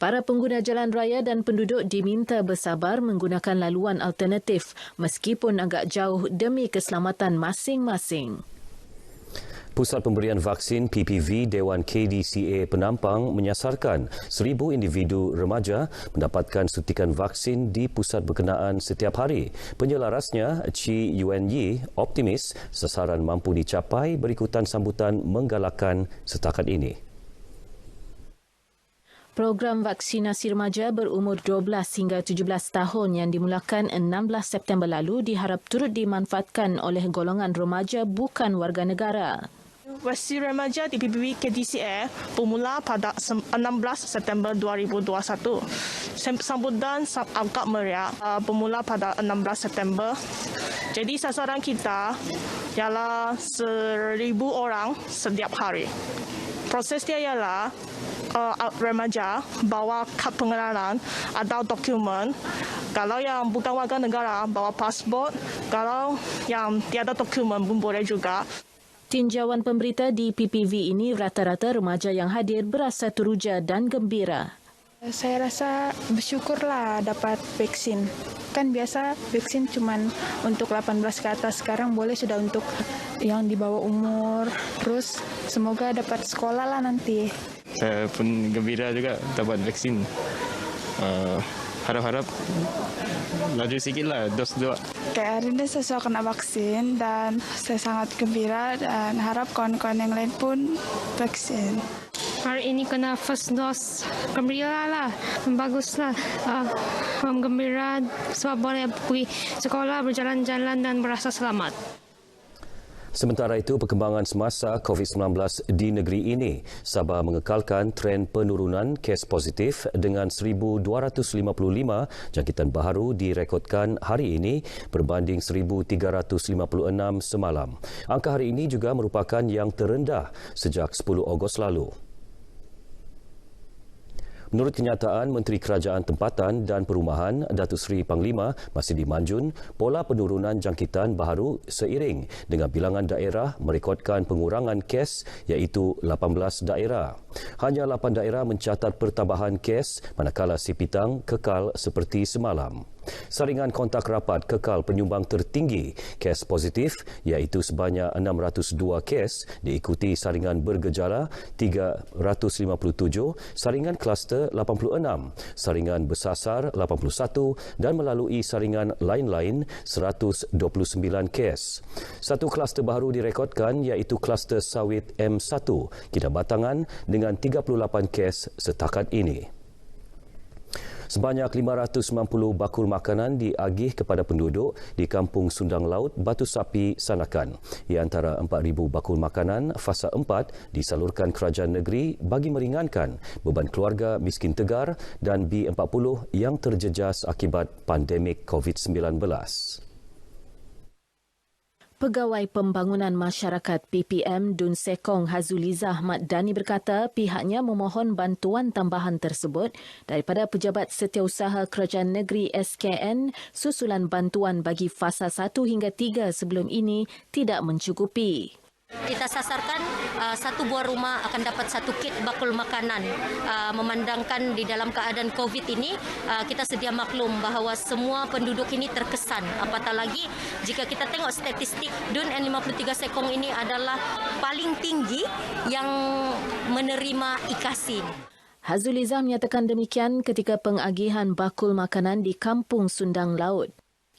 Para pengguna jalan raya dan penduduk diminta bersabar menggunakan laluan alternatif meskipun agak jauh demi keselamatan masing-masing. Pusat Pemberian Vaksin PPV Dewan KDCA Penampang menyasarkan 1,000 individu remaja mendapatkan suntikan vaksin di pusat berkenaan setiap hari. Penyelarasnya, Chi Yuen Yi optimis sasaran mampu dicapai berikutan sambutan menggalakkan setakat ini. Program vaksinasi remaja berumur 12 hingga 17 tahun yang dimulakan 16 September lalu diharap turut dimanfaatkan oleh golongan remaja bukan warga negara. Vaksin remaja di PPV KDCA bermula pada 16 September 2021. Sambutan angkat meriah bermula pada 16 September. Jadi sasaran kita ialah 1,000 orang setiap hari. Prosesnya ialah remaja bawa kad pengenalan atau dokumen. Kalau yang bukan warga negara bawa pasport. Kalau yang tiada dokumen pun boleh juga. Tinjauan pemberita di PPV ini rata-rata remaja yang hadir berasa teruja dan gembira. Saya rasa bersyukurlah dapat vaksin. Kan biasa vaksin cuma untuk 18 ke atas, sekarang boleh sudah untuk yang di bawah umur. Terus semoga dapat sekolah lah nanti. Saya pun gembira juga dapat vaksin. Harap-harap laju sikitlah dos 2. Kayak hari ini saya sudah kena vaksin dan saya sangat gembira dan harap kawan-kawan yang lain pun vaksin. Hari ini kena first dose, gembira lah, baguslah, gembira sebab boleh pergi sekolah, berjalan-jalan dan berasa selamat. Sementara itu, perkembangan semasa COVID-19 di negeri ini, Sabah mengekalkan tren penurunan kes positif dengan 1,255 jangkitan baru direkodkan hari ini berbanding 1,356 semalam. Angka hari ini juga merupakan yang terendah sejak 10 Ogos lalu. Menurut kenyataan Menteri Kerajaan Tempatan dan Perumahan Datuk Seri Panglima Masidi Manjun, pola penurunan jangkitan baharu seiring dengan bilangan daerah merekodkan pengurangan kes iaitu 18 daerah. Hanya 8 daerah mencatat pertambahan kes manakala Sipitang kekal seperti semalam. Saringan kontak rapat kekal penyumbang tertinggi kes positif iaitu sebanyak 602 kes, diikuti saringan bergejala 357, saringan kluster 86, saringan bersasar 81 dan melalui saringan lain-lain 129 kes. Satu kluster baru direkodkan iaitu kluster sawit M1 Kinabatangan dengan 38 kes setakat ini. Sebanyak 590 bakul makanan diagih kepada penduduk di Kampung Sundang Laut, Batu Sapi, Sanakan. Di antara 4,000 bakul makanan, fasa 4 disalurkan kerajaan negeri bagi meringankan beban keluarga miskin tegar dan B40 yang terjejas akibat pandemik COVID-19. Pegawai Pembangunan Masyarakat PPM Dun Sekong Hazulizah Ahmad Dani berkata pihaknya memohon bantuan tambahan tersebut daripada Pejabat Setiausaha Kerajaan Negeri SKN susulan bantuan bagi fasa 1 hingga 3 sebelum ini tidak mencukupi. Kita sasarkan satu buah rumah akan dapat satu kit bakul makanan. Memandangkan di dalam keadaan COVID ini, kita sedia maklum bahawa semua penduduk ini terkesan. Apatah lagi jika kita tengok statistik, Dun N53 Sekong ini adalah paling tinggi yang menerima ikasin. Hazulizah menyatakan demikian ketika pengagihan bakul makanan di Kampung Sundang Laut.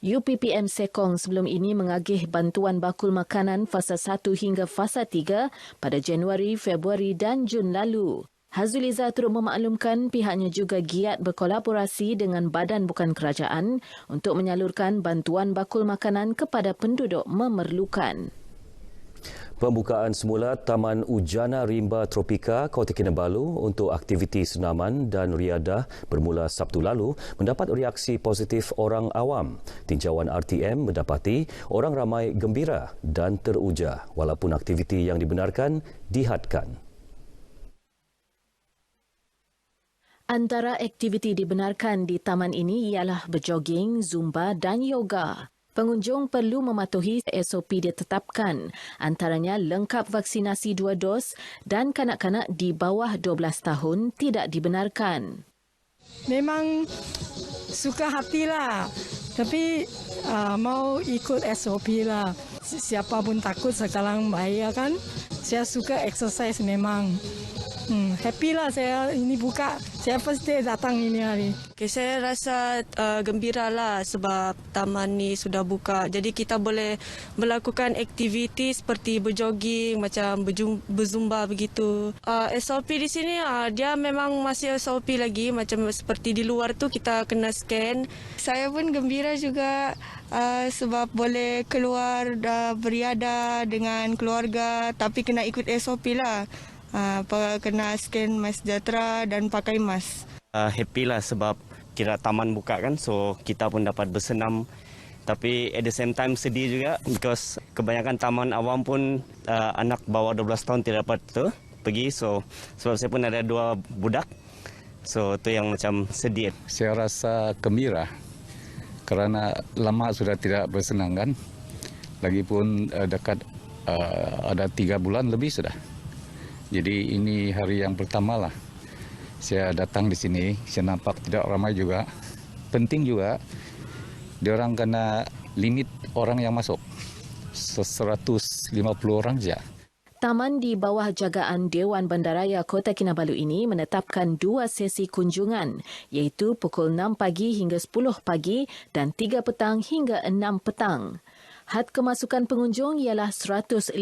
UPPM Sekong sebelum ini mengagih bantuan bakul makanan fasa 1 hingga fasa 3 pada Januari, Februari dan Jun lalu. Hazulizah turut memaklumkan pihaknya juga giat berkolaborasi dengan badan bukan kerajaan untuk menyalurkan bantuan bakul makanan kepada penduduk memerlukan. Pembukaan semula Taman Ujana Rimba Tropika Kota Kinabalu untuk aktiviti senaman dan riadah bermula Sabtu lalu mendapat reaksi positif orang awam. Tinjauan RTM mendapati orang ramai gembira dan teruja walaupun aktiviti yang dibenarkan dihadkan. Antara aktiviti dibenarkan di taman ini ialah berjoging, zumba dan yoga. Pengunjung perlu mematuhi SOP ditetapkan, antaranya lengkap vaksinasi 2 dos dan kanak-kanak di bawah 12 tahun tidak dibenarkan. Memang suka hatilah, tapi mau ikut SOP lah. Siapa pun takut sekarang bahaya kan. Saya suka exercise memang. Happy lah saya ini buka. Saya first day datang ini hari. Okay, saya rasa gembira lah sebab taman ni sudah buka. Jadi kita boleh melakukan aktiviti seperti berjoging, macam berzumba begitu. SOP di sini dia memang masih SOP lagi. Macam seperti di luar tu kita kena scan. Saya pun gembira juga sebab boleh keluar beriadah dengan keluarga tapi kena ikut SOP lah. Kena scan MySejahtera dan pakai mask. Happy lah sebab kira taman buka kan, so kita pun dapat bersenam. Tapi at the same time sedih juga because kebanyakan taman awam pun anak bawah 12 tahun tidak dapat pergi. So sebab saya pun ada 2 budak, so itu yang macam sedih. Saya rasa gembira kerana lama sudah tidak bersenang kan. Lagipun dekat ada 3 bulan lebih sudah. Jadi ini hari yang pertama lah saya datang di sini. Saya nampak tidak ramai juga. Penting juga diorang kena limit orang yang masuk 150 orang saja. Taman di bawah jagaan Dewan Bandaraya Kota Kinabalu ini menetapkan 2 sesi kunjungan iaitu pukul 6 pagi hingga 10 pagi dan 3 petang hingga 6 petang. Had kemasukan pengunjung ialah 150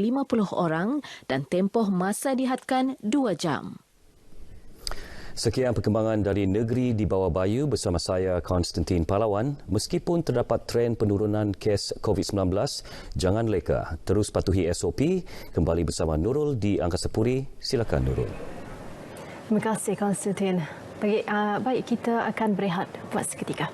orang dan tempoh masa dihadkan 2 jam. Sekian perkembangan dari negeri di bawah bayu bersama saya Konstantin Pahlawan. Meskipun terdapat tren penurunan kes COVID-19, jangan leka. Terus patuhi SOP. Kembali bersama Nurul di Angkasa Puri. Silakan Nurul. Terima kasih Konstantin. Baik, kita akan berehat buat seketika.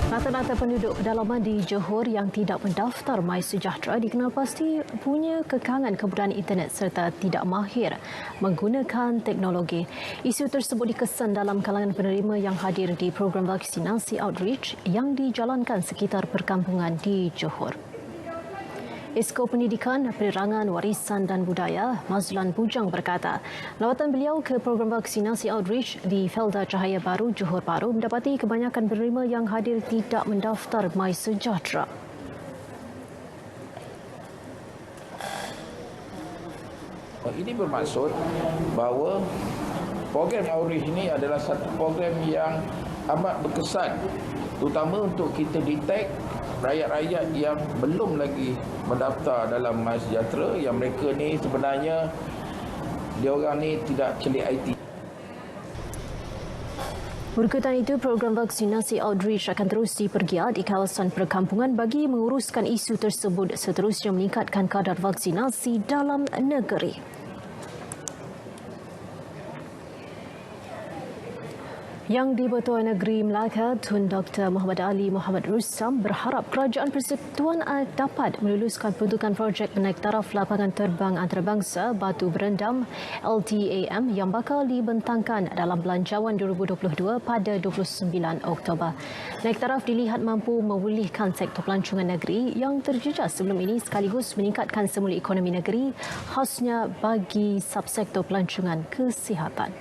Rata-rata penduduk pedalaman di Johor yang tidak mendaftar MySejahtera dikenal pasti punya kekangan kemudahan internet serta tidak mahir menggunakan teknologi. Isu tersebut dikesan dalam kalangan penerima yang hadir di program vaksinasi outreach yang dijalankan sekitar perkampungan di Johor. Esko Pendidikan, Penerangan, Warisan dan Budaya, Mazlan Bujang berkata, lawatan beliau ke program vaksinasi outreach di Felda Cahaya Baru, Johor Bahru mendapati kebanyakan penerima yang hadir tidak mendaftar MySejahtera. Ini bermaksud bahawa program outreach ini adalah satu program yang amat berkesan, terutama untuk kita detect rakyat-rakyat yang belum lagi mendaftar dalam MySejahtera, yang mereka ni sebenarnya diorang ni tidak celik IT. Berkaitan itu, program vaksinasi outreach akan terus dipergiat di kawasan perkampungan bagi menguruskan isu tersebut seterusnya meningkatkan kadar vaksinasi dalam negeri. Yang di-Bertuan Negeri Melaka, Tun Dr. Muhammad Ali Muhammad Rusam berharap Kerajaan Persekutuan dapat meluluskan peruntukan projek penaik taraf lapangan terbang antarabangsa Batu Berendam LTAM yang bakal dibentangkan dalam Belanjawan 2022 pada 29 Oktober. Naik taraf dilihat mampu memulihkan sektor pelancongan negeri yang terjejas sebelum ini sekaligus meningkatkan semula ekonomi negeri, khasnya bagi subsektor pelancongan kesihatan.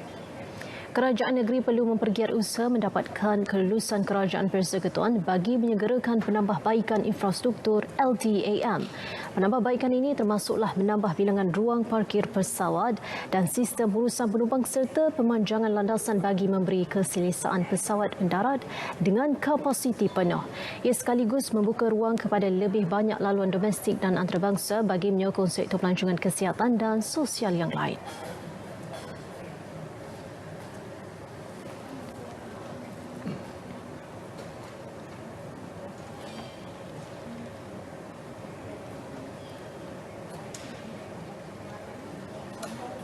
Kerajaan negeri perlu mempergiat usaha mendapatkan kelulusan Kerajaan Persekutuan bagi menyegerakan penambahbaikan infrastruktur LTAM. Penambahbaikan ini termasuklah menambah bilangan ruang parkir pesawat dan sistem urusan penumpang serta pemanjangan landasan bagi memberi keselesaan pesawat mendarat dengan kapasiti penuh. Ia sekaligus membuka ruang kepada lebih banyak laluan domestik dan antarabangsa bagi menyokong sektor pelancongan kesihatan dan sosial yang lain.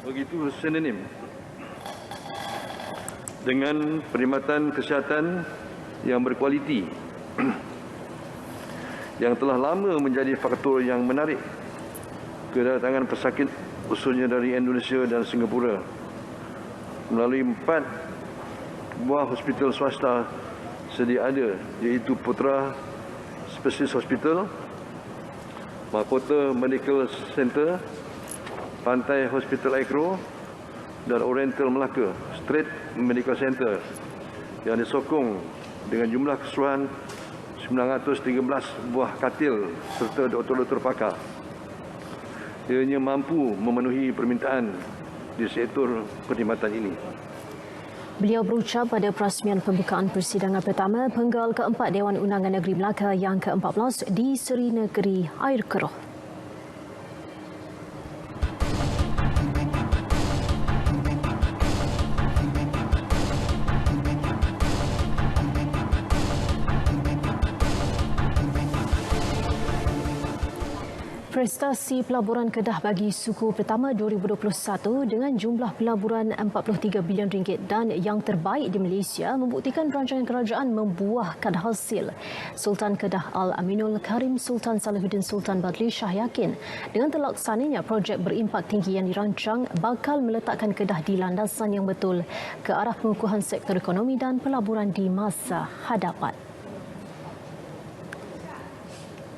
Begitu sinonim dengan perkhidmatan kesihatan yang berkualiti yang telah lama menjadi faktor yang menarik kedatangan pesakit usulnya dari Indonesia dan Singapura melalui 4 buah hospital swasta sedia ada, iaitu Putra Specialist Hospital, Mahkota Medical Center, Pantai Hospital Agro dan Oriental Melaka Street Medical Center yang disokong dengan jumlah keseluruhan 913 buah katil serta doktor-doktor pakar. Ianya mampu memenuhi permintaan di sektor perkhidmatan ini. Beliau berucap pada perasmian pembukaan persidangan pertama Penggal keempat Dewan Undangan Negeri Melaka yang ke-14 di Seri Negeri Air Keroh. Prestasi pelaburan Kedah bagi suku pertama 2021 dengan jumlah pelaburan RM43 bilion dan yang terbaik di Malaysia membuktikan rancangan kerajaan membuahkan hasil. Sultan Kedah Al-Aminul Karim Sultan Salahuddin Sultan Badli Shah yakin dengan terlaksananya projek berimpak tinggi yang dirancang bakal meletakkan Kedah di landasan yang betul ke arah pengukuhan sektor ekonomi dan pelaburan di masa hadapan.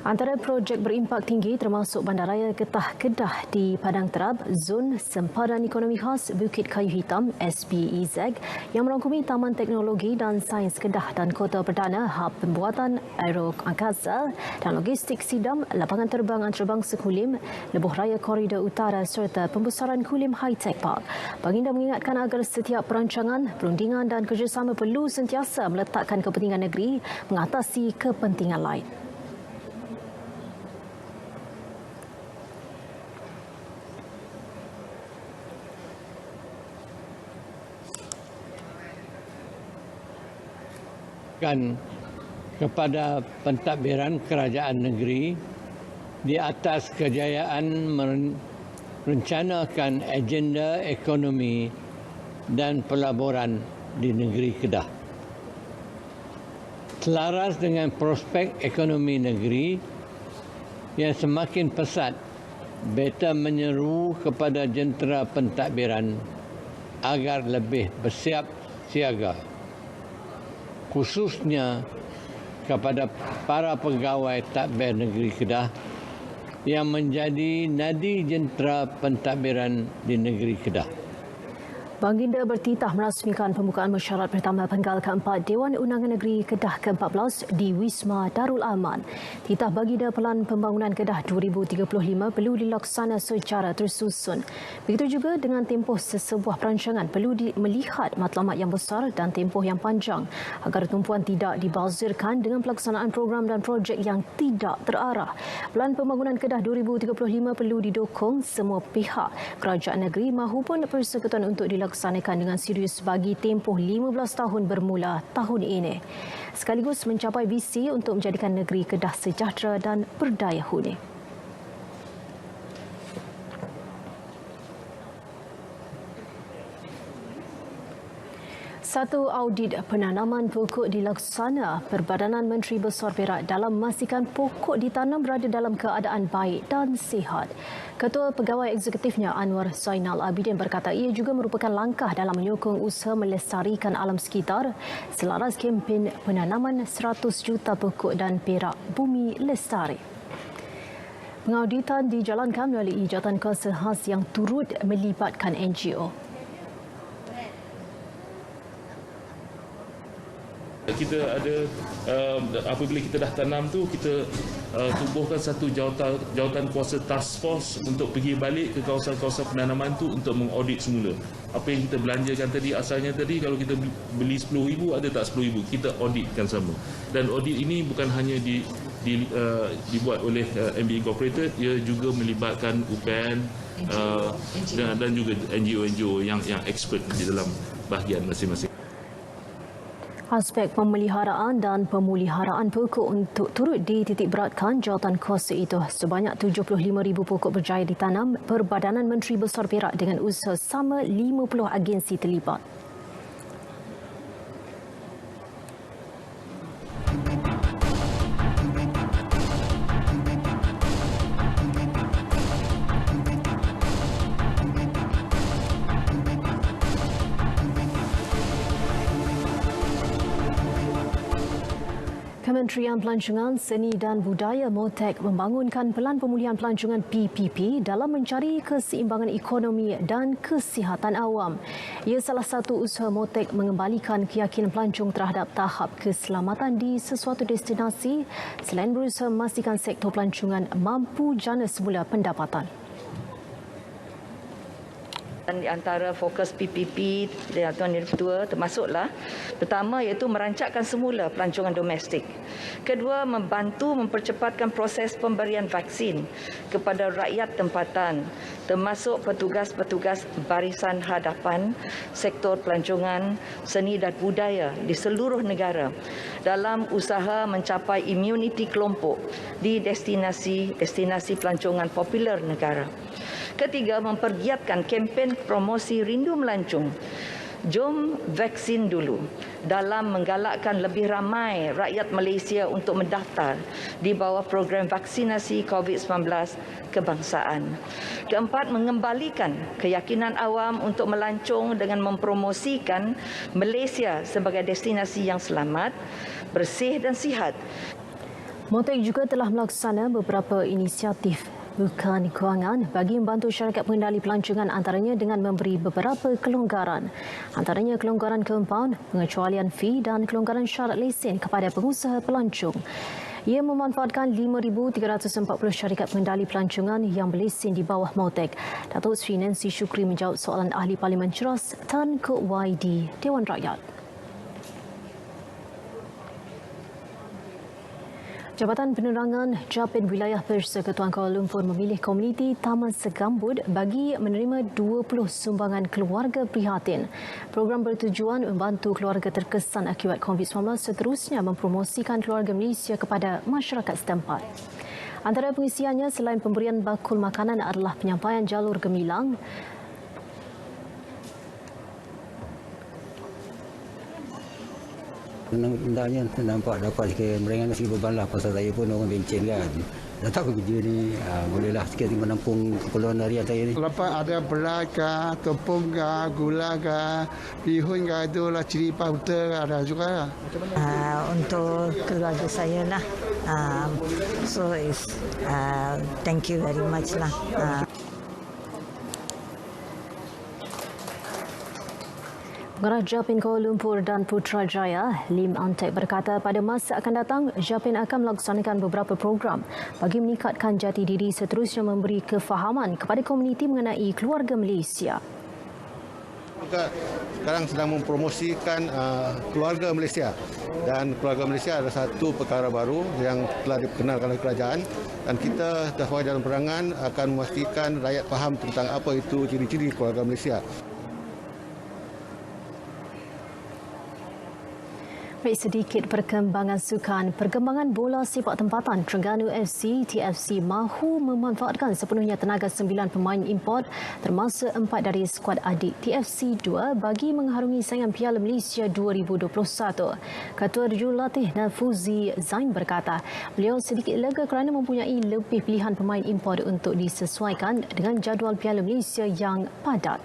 Antara projek berimpak tinggi termasuk Bandaraya Getah Kedah di Padang Terap, Zon Sempadan Ekonomi Khas Bukit Kayu Hitam SPEZ yang merangkumi Taman Teknologi dan Sains Kedah dan Kota Perdana, hub pembuatan aero angkasa dan logistik Sidam, lapangan terbang antarabangsa Kulim, Lebuh Raya Koridor Utara serta pembesaran Kulim High Tech Park. Baginda mengingatkan agar setiap perancangan, perundingan dan kerjasama perlu sentiasa meletakkan kepentingan negeri mengatasi kepentingan lain. Kepada pentadbiran kerajaan negeri di atas kejayaan merencanakan agenda ekonomi dan pelaburan di negeri Kedah. Selaras dengan prospek ekonomi negeri yang semakin pesat, Beta menyeru kepada jentera pentadbiran agar lebih bersiap siaga, khususnya kepada para pegawai tadbir negeri Kedah yang menjadi nadi jentera pentadbiran di negeri Kedah. Baginda bertitah merasmikan pembukaan mesyuarat pertama penggal keempat Dewan Undangan Negeri Kedah ke-14 di Wisma Darul Aman. Titah Baginda Pelan Pembangunan Kedah 2035 perlu dilaksana secara tersusun. Begitu juga dengan tempoh sesebuah perancangan perlu melihat matlamat yang besar dan tempoh yang panjang agar tumpuan tidak dibazirkan dengan pelaksanaan program dan projek yang tidak terarah. Pelan Pembangunan Kedah 2035 perlu didukung semua pihak, kerajaan negeri mahupun persekutuan untuk dilaksanakan dengan serius bagi tempoh 15 tahun bermula tahun ini. Sekaligus mencapai visi untuk menjadikan negeri Kedah sejahtera dan berdaya huni. Satu audit penanaman pokok dilaksana Perbadanan Menteri Besar Perak dalam memastikan pokok ditanam berada dalam keadaan baik dan sihat. Ketua Pegawai Eksekutifnya Anwar Zainal Abidin berkata ia juga merupakan langkah dalam menyokong usaha melestarikan alam sekitar selaras kempen penanaman 100 juta pokok dan Perak Bumi Lestari. Pengauditan dijalankan melalui jawatan kuasa khas yang turut melibatkan NGO. Kita ada apabila kita dah tanam tu kita tubuhkan satu jawatan kuasa task force untuk pergi balik ke kawasan-kawasan penanaman tu untuk mengaudit semula. Apa yang kita belanjakan tadi asalnya tadi kalau kita beli 10,000 ada tak 10,000 kita auditkan sama. Dan audit ini bukan hanya dibuat oleh MB Incorporated, ia juga melibatkan UPN dan juga NGO-NGO yang expert di dalam bahagian masing-masing. Aspek pemeliharaan dan pemuliharaan pokok untuk turut dititik beratkan jawatan kuasa itu. Sebanyak 75,000 pokok berjaya ditanam Perbadanan Menteri Besar Perak dengan usaha sama 50 agensi terlibat. Kementerian Pelancongan, Seni dan Budaya MOTEK membangunkan Pelan Pemulihan Pelancongan PPP dalam mencari keseimbangan ekonomi dan kesihatan awam. Ia salah satu usaha MOTEK mengembalikan keyakinan pelancong terhadap tahap keselamatan di sesuatu destinasi selain berusaha memastikan sektor pelancongan mampu jana semula pendapatan. Di antara fokus PPP yang Tuan Direktur termasuklah pertama iaitu merancangkan semula pelancongan domestik. Kedua, membantu mempercepatkan proses pemberian vaksin kepada rakyat tempatan termasuk petugas-petugas barisan hadapan sektor pelancongan, seni dan budaya di seluruh negara dalam usaha mencapai immuniti kelompok di destinasi pelancongan popular negara. Ketiga, mempergiatkan kempen promosi rindu melancong. Jom vaksin dulu dalam menggalakkan lebih ramai rakyat Malaysia untuk mendaftar di bawah program vaksinasi COVID-19 kebangsaan. Keempat, mengembalikan keyakinan awam untuk melancong dengan mempromosikan Malaysia sebagai destinasi yang selamat, bersih dan sihat. MOTEK juga telah melaksana beberapa inisiatif bukan kewangan bagi membantu syarikat pengendali pelancongan antaranya dengan memberi beberapa kelonggaran. Antaranya kelonggaran kompaun, pengecualian fee dan kelonggaran syarat lesen kepada pengusaha pelancong. Ia memanfaatkan 5,340 syarikat pengendali pelancongan yang berlesen di bawah MOTEK. Datuk Seri Nancy Shukri menjawab soalan Ahli Parlimen Ceras Tan Kok Wai di Dewan Rakyat. Jabatan Penerangan Japin Wilayah Persekutuan Kuala Lumpur memilih komuniti Taman Segambut bagi menerima 20 sumbangan keluarga prihatin. Program bertujuan membantu keluarga terkesan akibat COVID-19 seterusnya mempromosikan keluarga Malaysia kepada masyarakat setempat. Antara pengisiannya selain pemberian bakul makanan adalah penyampaian jalur gemilang, Hendaknya nampak dapat sikit meringankan sikit beban lah pasal saya pun orang bencin kan. datang kerja ni bolehlah sikit menampung keperluan harian saya ni. Lepas ada beras ke, tepung ke, gula ke, bihun ke, itulah cili powder ada juga. Untuk keluarga saya lah. So thank you very much lah. Pengarah Japin Kuala Lumpur dan Putrajaya, Lim Antek berkata pada masa akan datang, Japin akan melaksanakan beberapa program bagi meningkatkan jati diri seterusnya memberi kefahaman kepada komuniti mengenai keluarga Malaysia. Juga sekarang sedang mempromosikan keluarga Malaysia, dan keluarga Malaysia adalah satu perkara baru yang telah diperkenalkan oleh kerajaan, dan kita dalam perangan akan memastikan rakyat faham tentang apa itu ciri-ciri keluarga Malaysia. Baik, sedikit perkembangan sukan. Perkembangan bola sepak tempatan Terengganu FC, TFC mahu memanfaatkan sepenuhnya tenaga 9 pemain import termasuk 4 dari skuad adik TFC 2 bagi mengharungi saingan Piala Malaysia 2021. Ketua Jurulatih Nafuzi Zain berkata, beliau sedikit lega kerana mempunyai lebih pilihan pemain import untuk disesuaikan dengan jadual Piala Malaysia yang padat.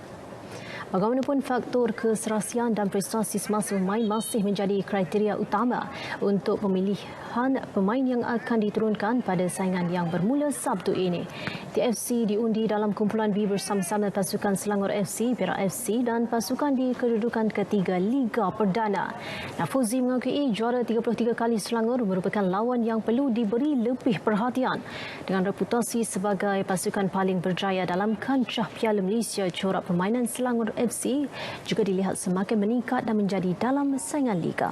Bagaimanapun, faktor keserasian dan prestasi semasa bermain masih menjadi kriteria utama untuk pemilihan pemain yang akan diturunkan pada saingan yang bermula Sabtu ini. TFC diundi dalam kumpulan B bersama-sama pasukan Selangor FC, Perak FC dan pasukan di kedudukan ketiga Liga Perdana. Nafuzi mengakui juara 33 kali Selangor merupakan lawan yang perlu diberi lebih perhatian. Dengan reputasi sebagai pasukan paling berjaya dalam kancah Piala Malaysia, corak permainan Selangor FC juga dilihat semakin meningkat dan menjadi dalam saingan liga.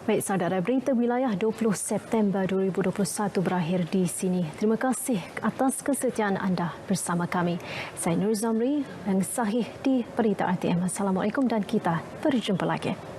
Baik, saudara, berita wilayah 20 September 2021 berakhir di sini. Terima kasih atas kesetiaan anda bersama kami. Saya Nur Zamri yang sahih di Berita RTM. Assalamualaikum dan kita berjumpa lagi.